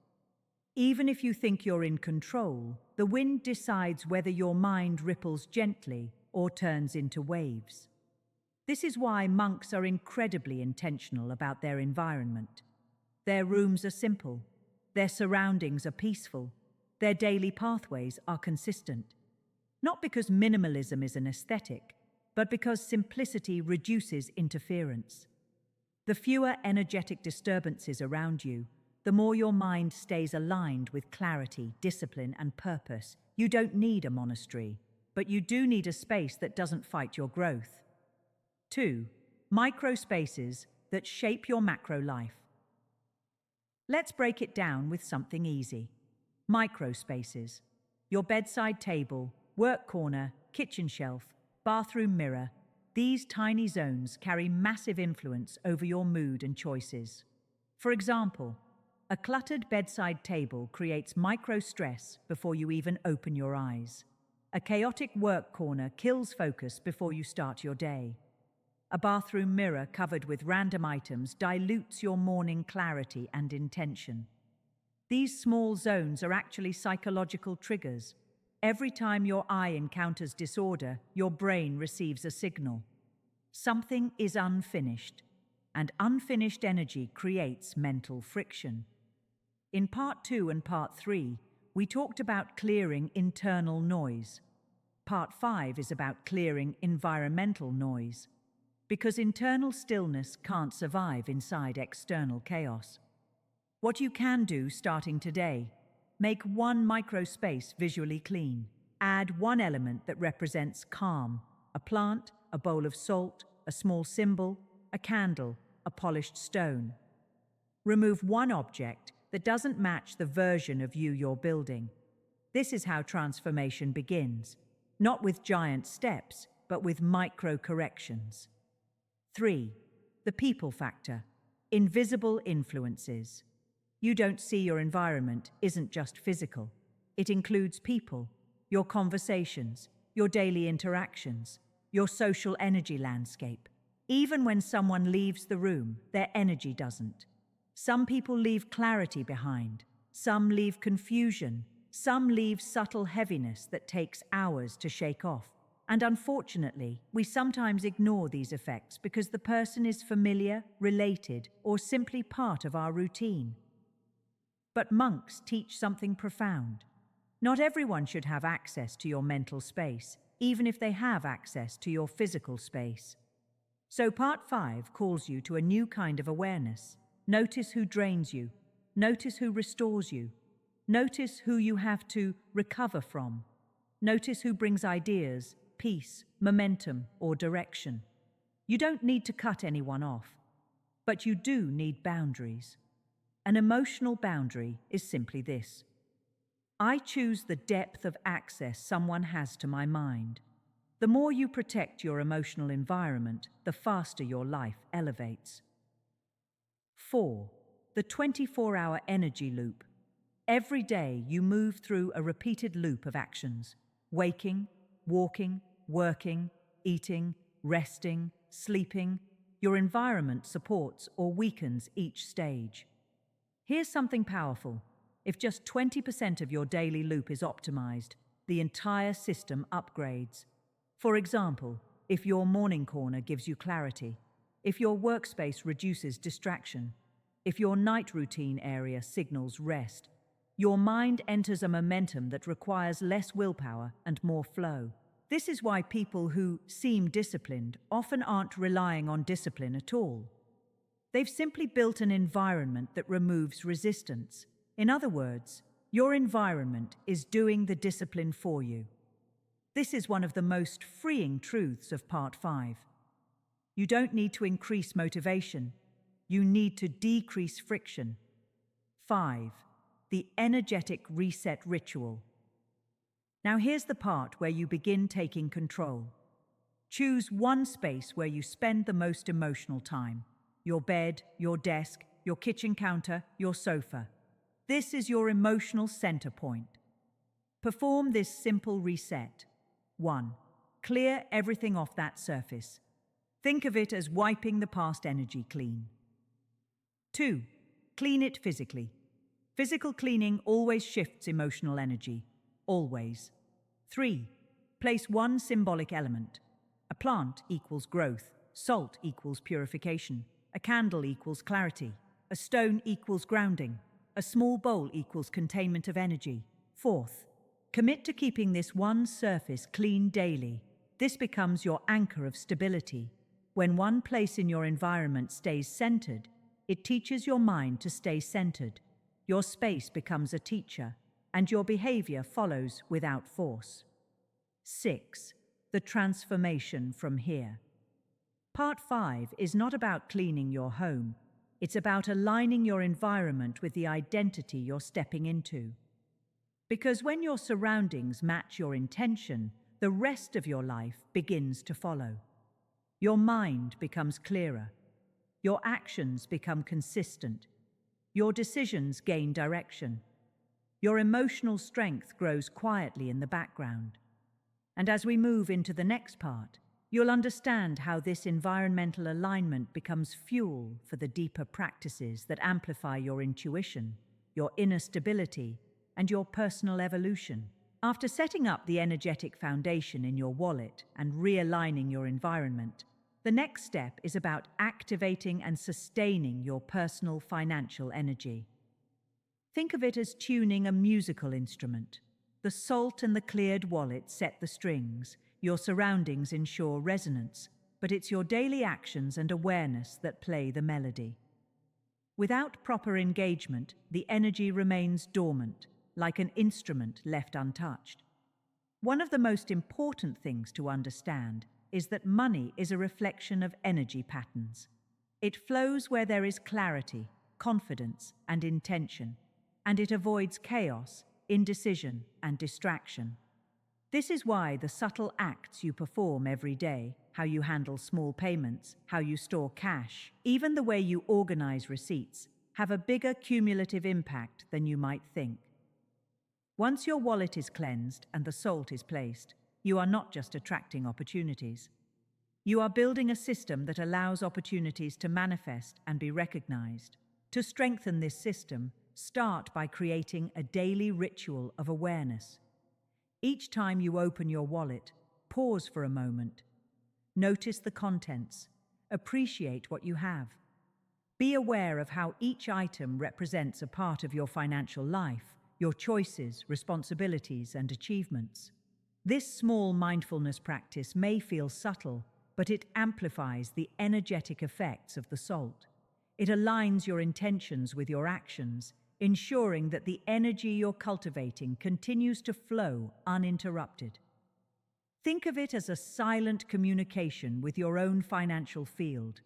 Even if you think you're in control, the wind decides whether your mind ripples gently or turns into waves. This is why monks are incredibly intentional about their environment. Their rooms are simple. Their surroundings are peaceful. Their daily pathways are consistent. Not because minimalism is an aesthetic, but because simplicity reduces interference. The fewer energetic disturbances around you, the more your mind stays aligned with clarity, discipline, and purpose. You don't need a monastery, but you do need a space that doesn't fight your growth. 2. Micro spaces that shape your macro life. Let's break it down with something easy. Micro spaces. Your bedside table, work corner, kitchen shelf, bathroom mirror. These tiny zones carry massive influence over your mood and choices. For example, A cluttered bedside table creates micro-stress before you even open your eyes. A chaotic work corner kills focus before you start your day. A bathroom mirror covered with random items dilutes your morning clarity and intention. These small zones are actually psychological triggers. Every time your eye encounters disorder, your brain receives a signal. Something is unfinished, and unfinished energy creates mental friction. In Part 2 and Part 3, we talked about clearing internal noise. Part 5 is about clearing environmental noise, because internal stillness can't survive inside external chaos. What you can do starting today: make one microspace visually clean. Add one element that represents calm: a plant, a bowl of salt, a small symbol, a candle, a polished stone. Remove one object that doesn't match the version of you you're building. This is how transformation begins, not with giant steps, but with micro corrections. 3. The people factor. Invisible influences. You don't see your environment isn't just physical. It includes people, your conversations, your daily interactions, your social energy landscape. Even when someone leaves the room, their energy doesn't. Some people leave clarity behind, some leave confusion, some leave subtle heaviness that takes hours to shake off. And unfortunately, we sometimes ignore these effects because the person is familiar, related, or simply part of our routine. But monks teach something profound. Not everyone should have access to your mental space, even if they have access to your physical space. So Part 5 calls you to a new kind of awareness. Notice who drains you. Notice who restores you. Notice who you have to recover from. Notice who brings ideas, peace, momentum, or direction. You don't need to cut anyone off, but you do need boundaries. An emotional boundary is simply this: I choose the depth of access someone has to my mind. The more you protect your emotional environment, the faster your life elevates. 4. The 24-hour energy loop. Every day you move through a repeated loop of actions: waking, walking, working, eating, resting, sleeping. Your environment supports or weakens each stage. Here's something powerful. If just 20% of your daily loop is optimized, the entire system upgrades. For example, if your morning corner gives you clarity, if your workspace reduces distraction, if your night routine area signals rest, your mind enters a momentum that requires less willpower and more flow. This is why people who seem disciplined often aren't relying on discipline at all. They've simply built an environment that removes resistance. In other words, your environment is doing the discipline for you. This is one of the most freeing truths of Part 5. You don't need to increase motivation. You need to decrease friction. 5. The energetic reset ritual. Now here's the part where you begin taking control. Choose one space where you spend the most emotional time: your bed, your desk, your kitchen counter, your sofa. This is your emotional center point. Perform this simple reset. 1. Clear everything off that surface. Think of it as wiping the past energy clean. 2. Clean it physically. Physical cleaning always shifts emotional energy. Always. 3. Place one symbolic element. A plant equals growth. Salt equals purification. A candle equals clarity. A stone equals grounding. A small bowl equals containment of energy. 4th, commit to keeping this one surface clean daily. This becomes your anchor of stability. When one place in your environment stays centered, it teaches your mind to stay centered. Your space becomes a teacher, and your behavior follows without force. 6. The transformation from here. Part 5 is not about cleaning your home. It's about aligning your environment with the identity you're stepping into. Because when your surroundings match your intention, the rest of your life begins to follow. Your mind becomes clearer. Your actions become consistent. Your decisions gain direction. Your emotional strength grows quietly in the background. And as we move into the next part, you'll understand how this environmental alignment becomes fuel for the deeper practices that amplify your intuition, your inner stability, and your personal evolution. After setting up the energetic foundation in your wallet and realigning your environment, the next step is about activating and sustaining your personal financial energy. Think of it as tuning a musical instrument. The salt and the cleared wallet set the strings, your surroundings ensure resonance, but it's your daily actions and awareness that play the melody. Without proper engagement, the energy remains dormant, like an instrument left untouched. One of the most important things to understand is that money is a reflection of energy patterns. It flows where there is clarity, confidence, and intention, and it avoids chaos, indecision, and distraction. This is why the subtle acts you perform every day, how you handle small payments, how you store cash, even the way you organize receipts, have a bigger cumulative impact than you might think. Once your wallet is cleansed and the salt is placed, you are not just attracting opportunities. You are building a system that allows opportunities to manifest and be recognized. To strengthen this system, start by creating a daily ritual of awareness. Each time you open your wallet, pause for a moment. Notice the contents. Appreciate what you have. Be aware of how each item represents a part of your financial life, your choices, responsibilities, and achievements. This small mindfulness practice may feel subtle, but it amplifies the energetic effects of the salt. It aligns your intentions with your actions, ensuring that the energy you're cultivating continues to flow uninterrupted. Think of it as a silent communication with your own financial field.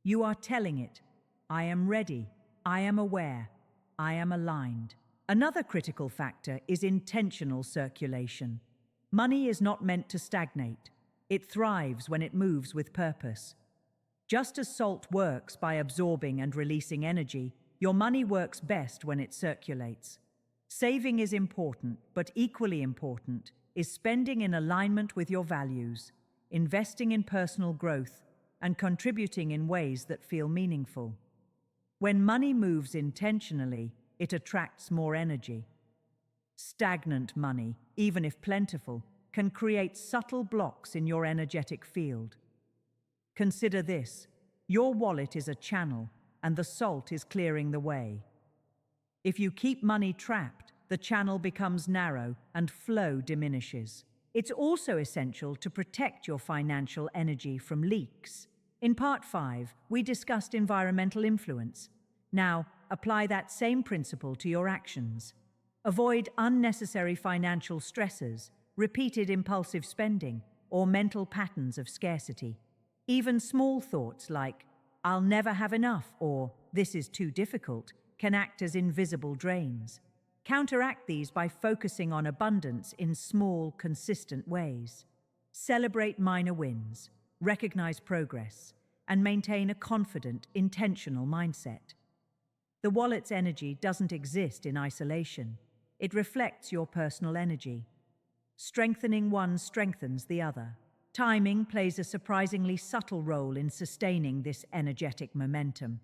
You are telling it, I am ready, I am aware, I am aligned. Another critical factor is intentional circulation. Money is not meant to stagnate. It thrives when it moves with purpose. Just as salt works by absorbing and releasing energy, your money works best when it circulates. Saving is important, but equally important is spending in alignment with your values, investing in personal growth, and contributing in ways that feel meaningful. When money moves intentionally, it attracts more energy. Stagnant money, even if plentiful, can create subtle blocks in your energetic field. Consider this: your wallet is a channel, and the salt is clearing the way. If you keep money trapped, the channel becomes narrow and flow diminishes. It's also essential to protect your financial energy from leaks. In Part 5, we discussed environmental influence. Now, apply that same principle to your actions. Avoid unnecessary financial stresses, repeated impulsive spending, or mental patterns of scarcity. Even small thoughts like, I'll never have enough, or this is too difficult, can act as invisible drains. Counteract these by focusing on abundance in small, consistent ways. Celebrate minor wins, recognize progress, and maintain a confident, intentional mindset. The wallet's energy doesn't exist in isolation. It reflects your personal energy. Strengthening one strengthens the other. Timing plays a surprisingly subtle role in sustaining this energetic momentum.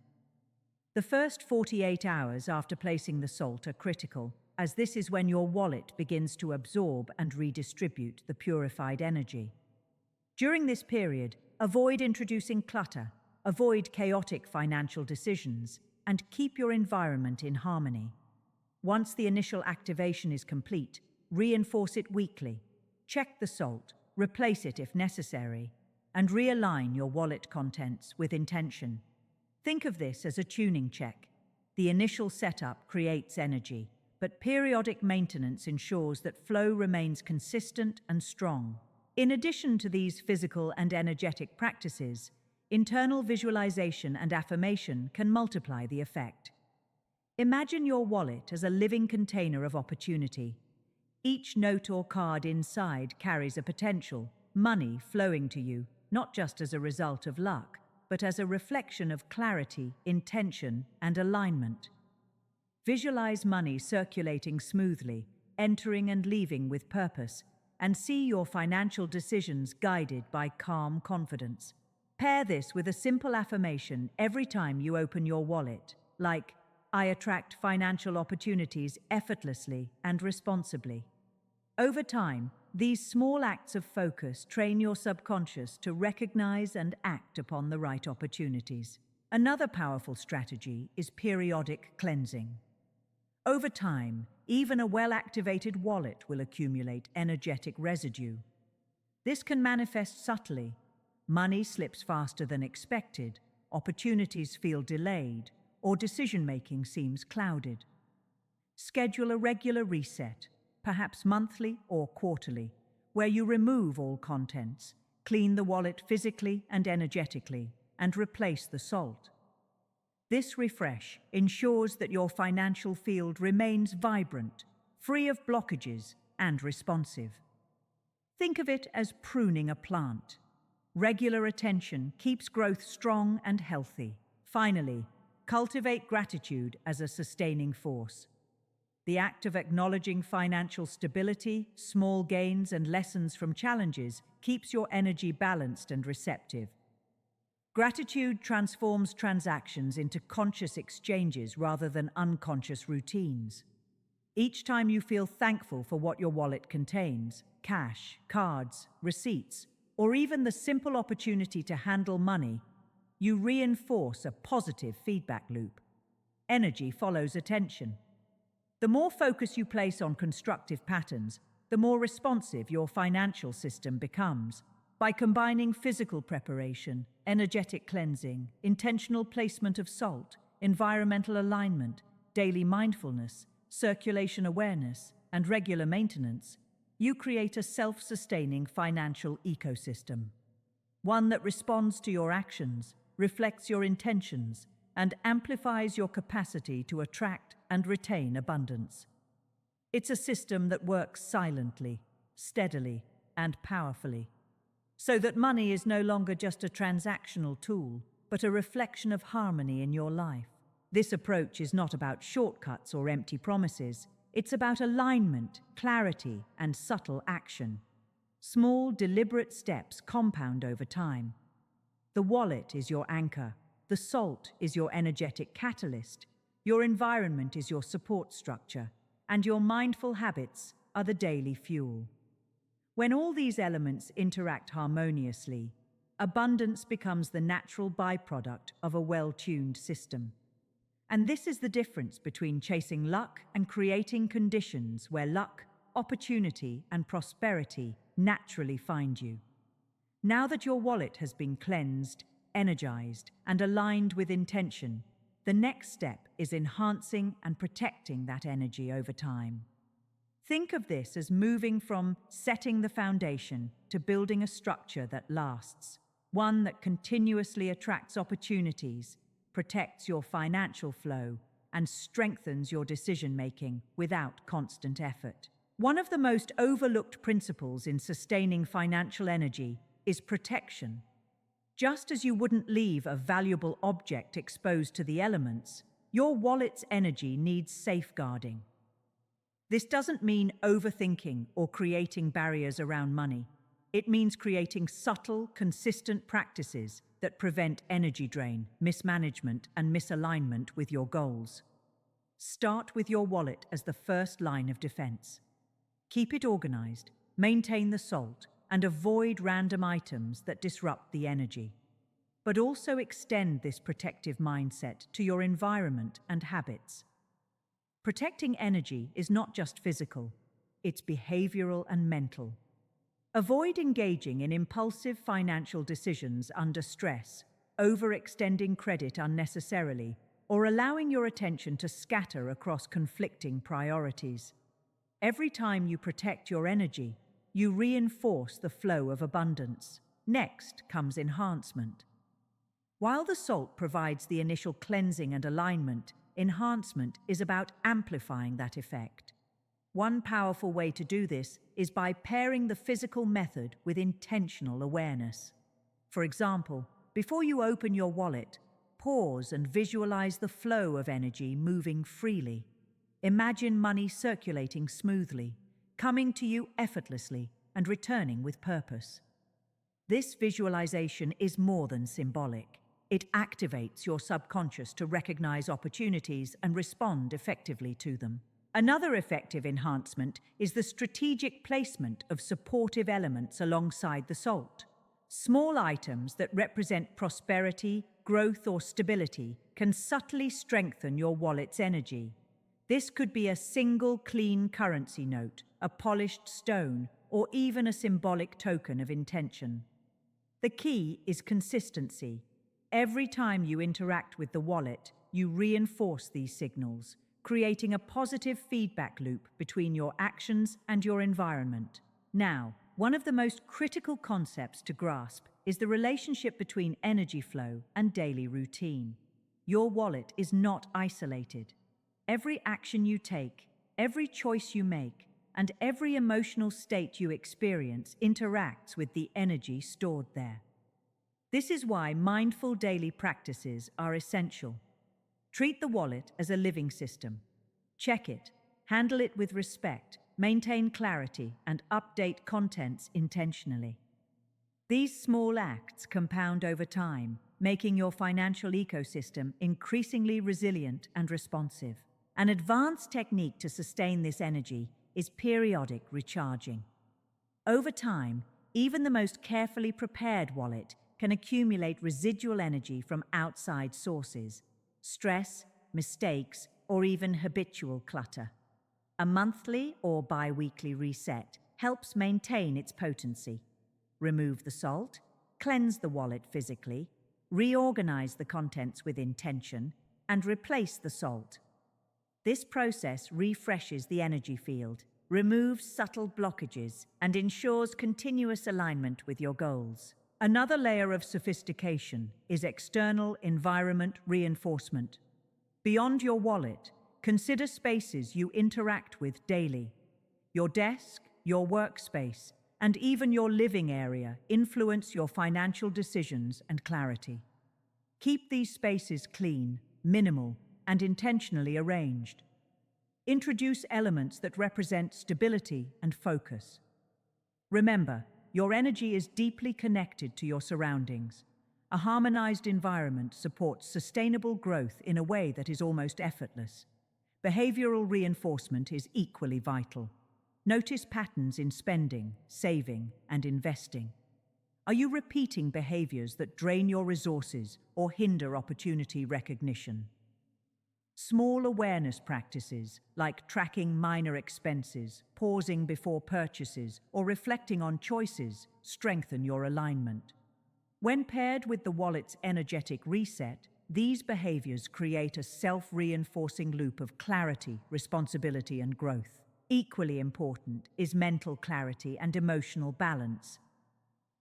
The first 48 hours after placing the salt are critical, as this is when your wallet begins to absorb and redistribute the purified energy. During this period, avoid introducing clutter, avoid chaotic financial decisions, and keep your environment in harmony. Once the initial activation is complete, reinforce it weekly. Check the salt, replace it if necessary, and realign your wallet contents with intention. Think of this as a tuning check. The initial setup creates energy, but periodic maintenance ensures that flow remains consistent and strong. In addition to these physical and energetic practices, internal visualization and affirmation can multiply the effect. Imagine your wallet as a living container of opportunity. Each note or card inside carries a potential, money flowing to you, not just as a result of luck, but as a reflection of clarity, intention, and alignment. Visualize money circulating smoothly, entering and leaving with purpose, and see your financial decisions guided by calm confidence. Pair this with a simple affirmation every time you open your wallet, like, "I attract financial opportunities effortlessly and responsibly." Over time, these small acts of focus train your subconscious to recognize and act upon the right opportunities. Another powerful strategy is periodic cleansing. Over time, even a well-activated wallet will accumulate energetic residue. This can manifest subtly. Money slips faster than expected, opportunities feel delayed, or decision-making seems clouded. Schedule a regular reset, perhaps monthly or quarterly, where you remove all contents, clean the wallet physically and energetically, and replace the salt. This refresh ensures that your financial field remains vibrant, free of blockages, and responsive. Think of it as pruning a plant. Regular attention keeps growth strong and healthy. Finally, cultivate gratitude as a sustaining force. The act of acknowledging financial stability, small gains, and lessons from challenges keeps your energy balanced and receptive. Gratitude transforms transactions into conscious exchanges rather than unconscious routines. Each time you feel thankful for what your wallet contains, cash, cards, receipts, or even the simple opportunity to handle money, you reinforce a positive feedback loop. Energy follows attention. The more focus you place on constructive patterns, the more responsive your financial system becomes. By combining physical preparation, energetic cleansing, intentional placement of salt, environmental alignment, daily mindfulness, circulation awareness, and regular maintenance, you create a self-sustaining financial ecosystem. One that responds to your actions, reflects your intentions, and amplifies your capacity to attract and retain abundance. It's a system that works silently, steadily, and powerfully, so that money is no longer just a transactional tool, but a reflection of harmony in your life. This approach is not about shortcuts or empty promises. It's about alignment, clarity, and subtle action. Small, deliberate steps compound over time. The wallet is your anchor. The salt is your energetic catalyst. Your environment is your support structure. And your mindful habits are the daily fuel. When all these elements interact harmoniously, abundance becomes the natural byproduct of a well-tuned system. And this is the difference between chasing luck and creating conditions where luck, opportunity, and prosperity naturally find you. Now that your wallet has been cleansed, energized, and aligned with intention, the next step is enhancing and protecting that energy over time. Think of this as moving from setting the foundation to building a structure that lasts, one that continuously attracts opportunities, protects your financial flow, and strengthens your decision-making without constant effort. One of the most overlooked principles in sustaining financial energy is protection. Just as you wouldn't leave a valuable object exposed to the elements, your wallet's energy needs safeguarding. This doesn't mean overthinking or creating barriers around money. It means creating subtle, consistent practices that prevent energy drain, mismanagement, and misalignment with your goals. Start with your wallet as the first line of defense. Keep it organized, maintain the salt, and avoid random items that disrupt the energy. But also extend this protective mindset to your environment and habits. Protecting energy is not just physical, it's behavioral and mental. Avoid engaging in impulsive financial decisions under stress, overextending credit unnecessarily, or allowing your attention to scatter across conflicting priorities. Every time you protect your energy, you reinforce the flow of abundance. Next comes enhancement. While the salt provides the initial cleansing and alignment, enhancement is about amplifying that effect. One powerful way to do this is by pairing the physical method with intentional awareness. For example, before you open your wallet, pause and visualize the flow of energy moving freely. Imagine money circulating smoothly, coming to you effortlessly and returning with purpose. This visualization is more than symbolic. It activates your subconscious to recognize opportunities and respond effectively to them. Another effective enhancement is the strategic placement of supportive elements alongside the salt. Small items that represent prosperity, growth, or stability can subtly strengthen your wallet's energy. This could be a single clean currency note, a polished stone, or even a symbolic token of intention. The key is consistency. Every time you interact with the wallet, you reinforce these signals, creating a positive feedback loop between your actions and your environment. Now, one of the most critical concepts to grasp is the relationship between energy flow and daily routine. Your wallet is not isolated. Every action you take, every choice you make, and every emotional state you experience interacts with the energy stored there. This is why mindful daily practices are essential. Treat the wallet as a living system. Check it, handle it with respect, maintain clarity, and update contents intentionally. These small acts compound over time, making your financial ecosystem increasingly resilient and responsive. An advanced technique to sustain this energy is periodic recharging. Over time, even the most carefully prepared wallet can accumulate residual energy from outside sources, stress, mistakes, or even habitual clutter. A monthly or bi-weekly reset helps maintain its potency. Remove the salt, cleanse the wallet physically, reorganize the contents with intention, and replace the salt. This process refreshes the energy field, removes subtle blockages, and ensures continuous alignment with your goals. Another layer of sophistication is external environment reinforcement. Beyond your wallet, consider spaces you interact with daily. Your desk, your workspace, and even your living area influence your financial decisions and clarity. Keep these spaces clean, minimal, and intentionally arranged. Introduce elements that represent stability and focus. Remember, your energy is deeply connected to your surroundings. A harmonized environment supports sustainable growth in a way that is almost effortless. Behavioral reinforcement is equally vital. Notice patterns in spending, saving, and investing. Are you repeating behaviors that drain your resources or hinder opportunity recognition? Small awareness practices, like tracking minor expenses, pausing before purchases, or reflecting on choices, strengthen your alignment. When paired with the wallet's energetic reset, these behaviors create a self-reinforcing loop of clarity, responsibility, and growth. Equally important is mental clarity and emotional balance.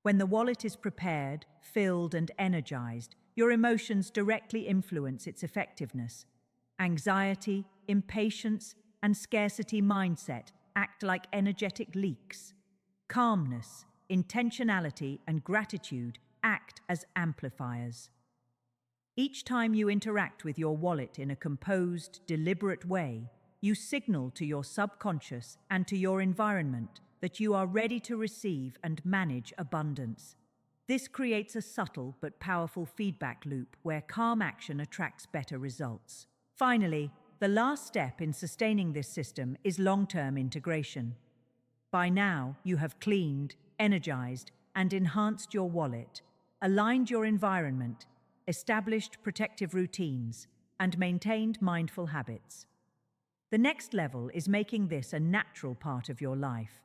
When the wallet is prepared, filled, and energized, your emotions directly influence its effectiveness. Anxiety, impatience, and scarcity mindset act like energetic leaks. Calmness, intentionality, and gratitude act as amplifiers. Each time you interact with your wallet in a composed, deliberate way, you signal to your subconscious and to your environment that you are ready to receive and manage abundance. This creates a subtle but powerful feedback loop where calm action attracts better results. Finally, the last step in sustaining this system is long-term integration. By now, you have cleaned, energized, and enhanced your wallet, aligned your environment, established protective routines, and maintained mindful habits. The next level is making this a natural part of your life.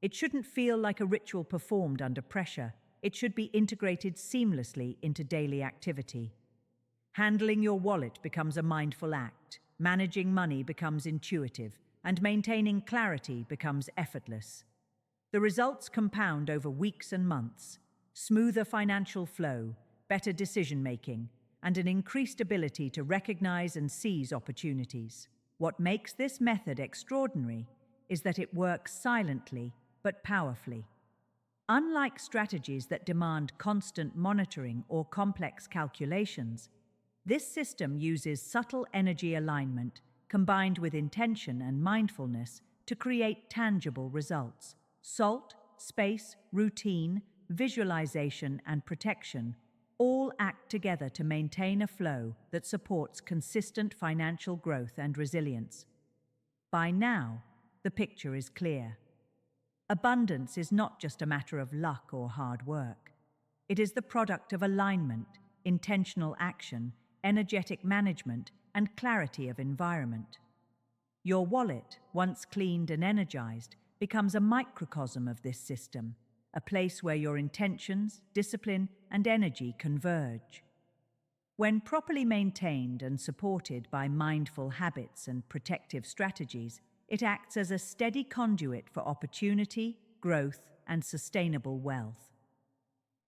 It shouldn't feel like a ritual performed under pressure. It should be integrated seamlessly into daily activity. Handling your wallet becomes a mindful act, managing money becomes intuitive, and maintaining clarity becomes effortless. The results compound over weeks and months: smoother financial flow, better decision-making, and an increased ability to recognize and seize opportunities. What makes this method extraordinary is that it works silently but powerfully. Unlike strategies that demand constant monitoring or complex calculations, this system uses subtle energy alignment, combined with intention and mindfulness to create tangible results. Salt, space, routine, visualization, and protection all act together to maintain a flow that supports consistent financial growth and resilience. By now, the picture is clear. Abundance is not just a matter of luck or hard work. It is the product of alignment, intentional action, energetic management, and clarity of environment. Your wallet, once cleaned and energized, becomes a microcosm of this system, a place where your intentions, discipline, and energy converge. When properly maintained and supported by mindful habits and protective strategies, it acts as a steady conduit for opportunity, growth, and sustainable wealth.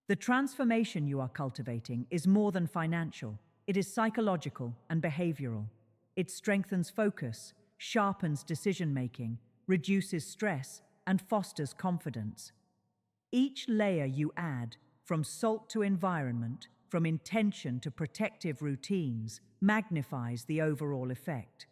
The transformation you are cultivating is more than financial. It is psychological and behavioral. It strengthens focus, sharpens decision-making, reduces stress, and fosters confidence. Each layer you add, from salt to environment, from intention to protective routines, magnifies the overall effect.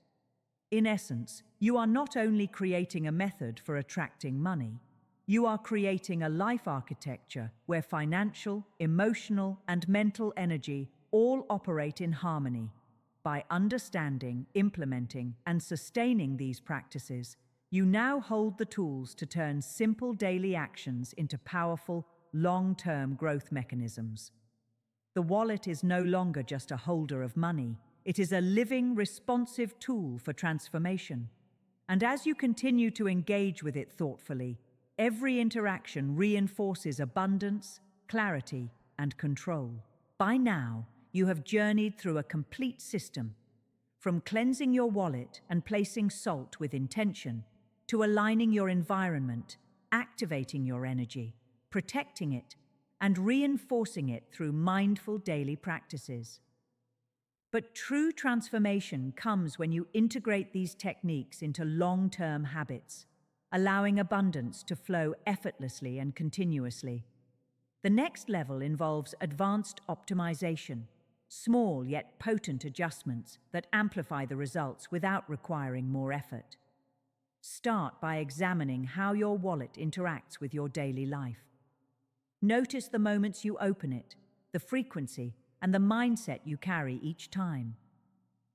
In essence, you are not only creating a method for attracting money, you are creating a life architecture where financial, emotional, and mental energy all operate in harmony. By understanding, implementing, and sustaining these practices, you now hold the tools to turn simple daily actions into powerful, long-term growth mechanisms. The wallet is no longer just a holder of money. It is a living, responsive tool for transformation. And as you continue to engage with it thoughtfully, every interaction reinforces abundance, clarity, and control. By now, you have journeyed through a complete system, from cleansing your wallet and placing salt with intention, to aligning your environment, activating your energy, protecting it, and reinforcing it through mindful daily practices. But true transformation comes when you integrate these techniques into long-term habits, allowing abundance to flow effortlessly and continuously. The next level involves advanced optimization, small yet potent adjustments that amplify the results without requiring more effort. Start by examining how your wallet interacts with your daily life. Notice the moments you open it, the frequency, and the mindset you carry each time.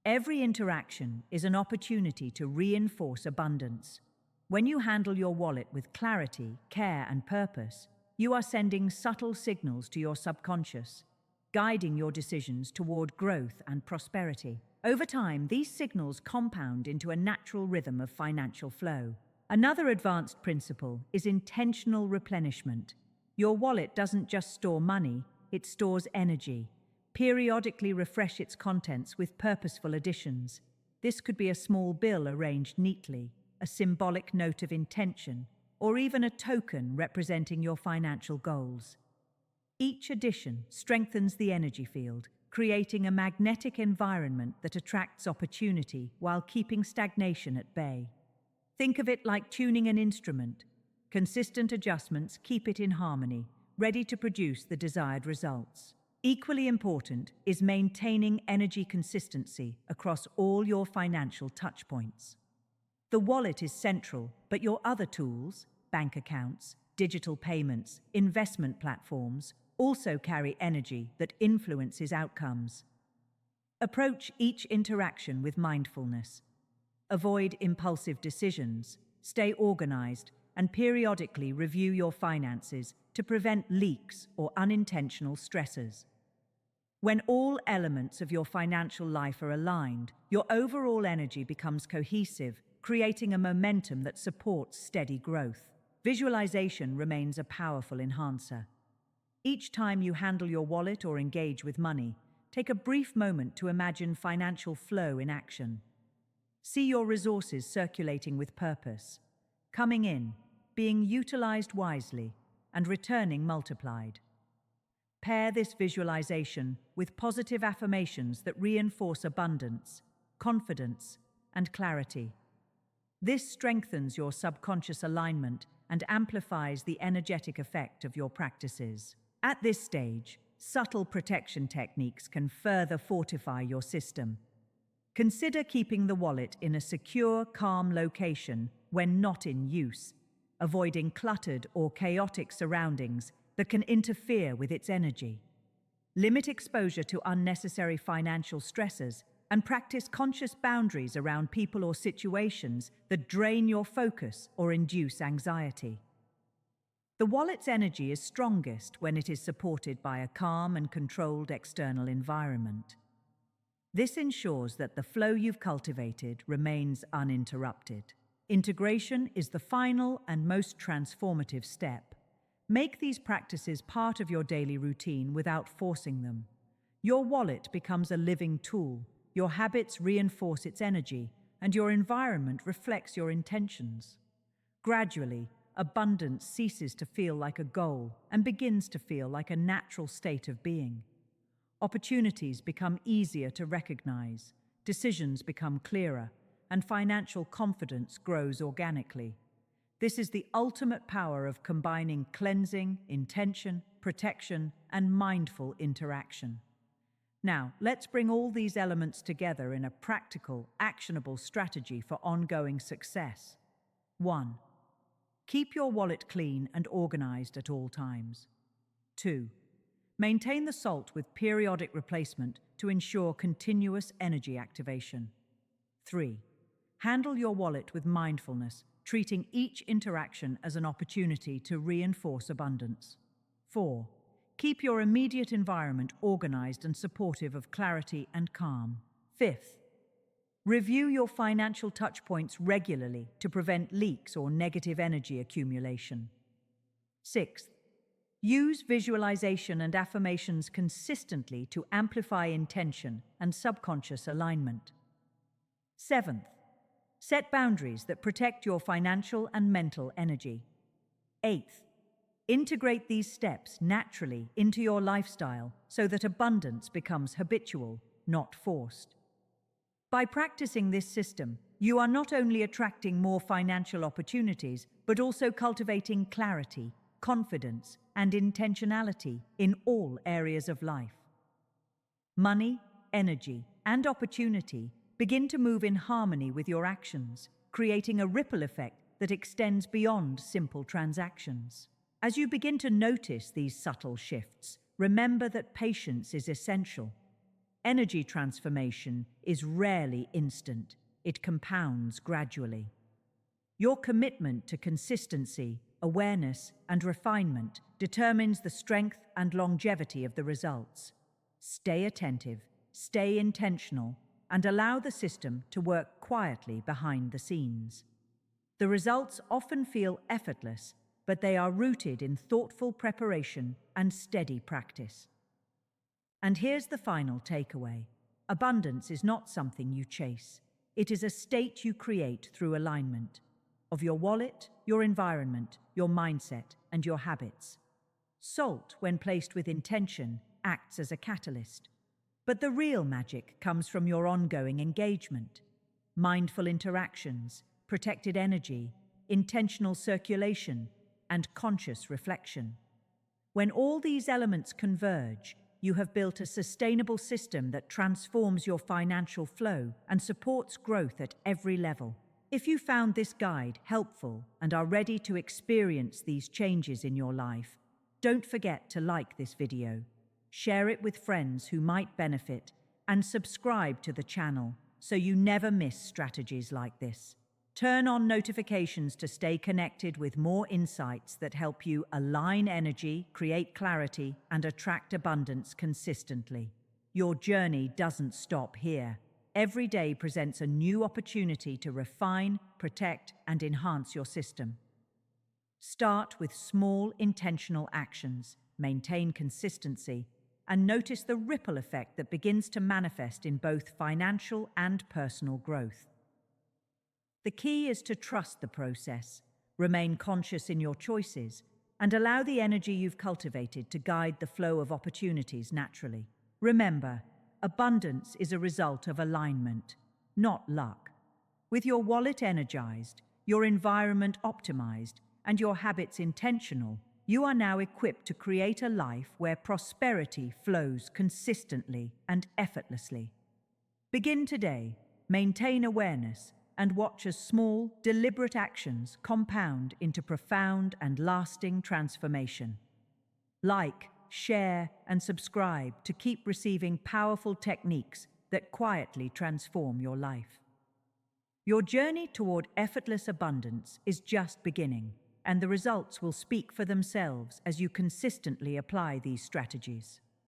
Every interaction is an opportunity to reinforce abundance. When you handle your wallet with clarity, care, and purpose, you are sending subtle signals to your subconscious, guiding your decisions toward growth and prosperity. Over time, these signals compound into a natural rhythm of financial flow. Another advanced principle is intentional replenishment. Your wallet doesn't just store money, it stores energy. Periodically refresh its contents with purposeful additions. This could be a small bill arranged neatly, a symbolic note of intention, or even a token representing your financial goals. Each addition strengthens the energy field, creating a magnetic environment that attracts opportunity while keeping stagnation at bay. Think of it like tuning an instrument. Consistent adjustments keep it in harmony, ready to produce the desired results. Equally important is maintaining energy consistency across all your financial touchpoints. The wallet is central, but your other tools, bank accounts, digital payments, investment platforms, also carry energy that influences outcomes. Approach each interaction with mindfulness. Avoid impulsive decisions, stay organized, and periodically review your finances to prevent leaks or unintentional stressors. When all elements of your financial life are aligned, your overall energy becomes cohesive, creating a momentum that supports steady growth. Visualization remains a powerful enhancer. Each time you handle your wallet or engage with money, take a brief moment to imagine financial flow in action. See your resources circulating with purpose, coming in, being utilized wisely, and returning multiplied. Pair this visualization with positive affirmations that reinforce abundance, confidence, and clarity. This strengthens your subconscious alignment and amplifies the energetic effect of your practices. At this stage, subtle protection techniques can further fortify your system. Consider keeping the wallet in a secure, calm location when not in use, avoiding cluttered or chaotic surroundings that can interfere with its energy. Limit exposure to unnecessary financial stressors and practice conscious boundaries around people or situations that drain your focus or induce anxiety. The wallet's energy is strongest when it is supported by a calm and controlled external environment. This ensures that the flow you've cultivated remains uninterrupted. Integration is the final and most transformative step. Make these practices part of your daily routine without forcing them. Your wallet becomes a living tool, your habits reinforce its energy, and your environment reflects your intentions. Gradually, abundance ceases to feel like a goal and begins to feel like a natural state of being. Opportunities become easier to recognize, decisions become clearer, and financial confidence grows organically. This is the ultimate power of combining cleansing, intention, protection, and mindful interaction. Now, let's bring all these elements together in a practical, actionable strategy for ongoing success. 1. Keep your wallet clean and organized at all times. 2. Maintain the salt with periodic replacement to ensure continuous energy activation. 3. Handle your wallet with mindfulness, treating each interaction as an opportunity to reinforce abundance. 4. Keep your immediate environment organized and supportive of clarity and calm. 5th, review your financial touchpoints regularly to prevent leaks or negative energy accumulation. 6th, use visualization and affirmations consistently to amplify intention and subconscious alignment. 7th, set boundaries that protect your financial and mental energy. 8th, integrate these steps naturally into your lifestyle so that abundance becomes habitual, not forced. By practicing this system, you are not only attracting more financial opportunities, but also cultivating clarity, confidence, and intentionality in all areas of life. Money, energy, and opportunity begin to move in harmony with your actions, creating a ripple effect that extends beyond simple transactions. As you begin to notice these subtle shifts, remember that patience is essential. Energy transformation is rarely instant. It compounds gradually. Your commitment to consistency, awareness, and refinement determines the strength and longevity of the results. Stay attentive, stay intentional, and allow the system to work quietly behind the scenes. The results often feel effortless, but they are rooted in thoughtful preparation and steady practice. And here's the final takeaway. Abundance is not something you chase. It is a state you create through alignment of your wallet, your environment, your mindset, and your habits. Salt, when placed with intention, acts as a catalyst. But the real magic comes from your ongoing engagement. Mindful interactions, protected energy, intentional circulation, and conscious reflection. When all these elements converge, you have built a sustainable system that transforms your financial flow and supports growth at every level. If you found this guide helpful and are ready to experience these changes in your life, don't forget to like this video, share it with friends who might benefit, and subscribe to the channel so you never miss strategies like this. Turn on notifications to stay connected with more insights that help you align energy, create clarity, and attract abundance consistently. Your journey doesn't stop here. Every day presents a new opportunity to refine, protect, and enhance your system. Start with small, intentional actions, maintain consistency, and notice the ripple effect that begins to manifest in both financial and personal growth. The key is to trust the process, remain conscious in your choices, and allow the energy you've cultivated to guide the flow of opportunities naturally. Remember, abundance is a result of alignment, not luck. With your wallet energized, your environment optimized, and your habits intentional, you are now equipped to create a life where prosperity flows consistently and effortlessly. Begin today. maintain awareness, and watch as small, deliberate actions compound into profound and lasting transformation. Like, share, and subscribe to keep receiving powerful techniques that quietly transform your life. Your journey toward effortless abundance is just beginning, and the results will speak for themselves as you consistently apply these strategies.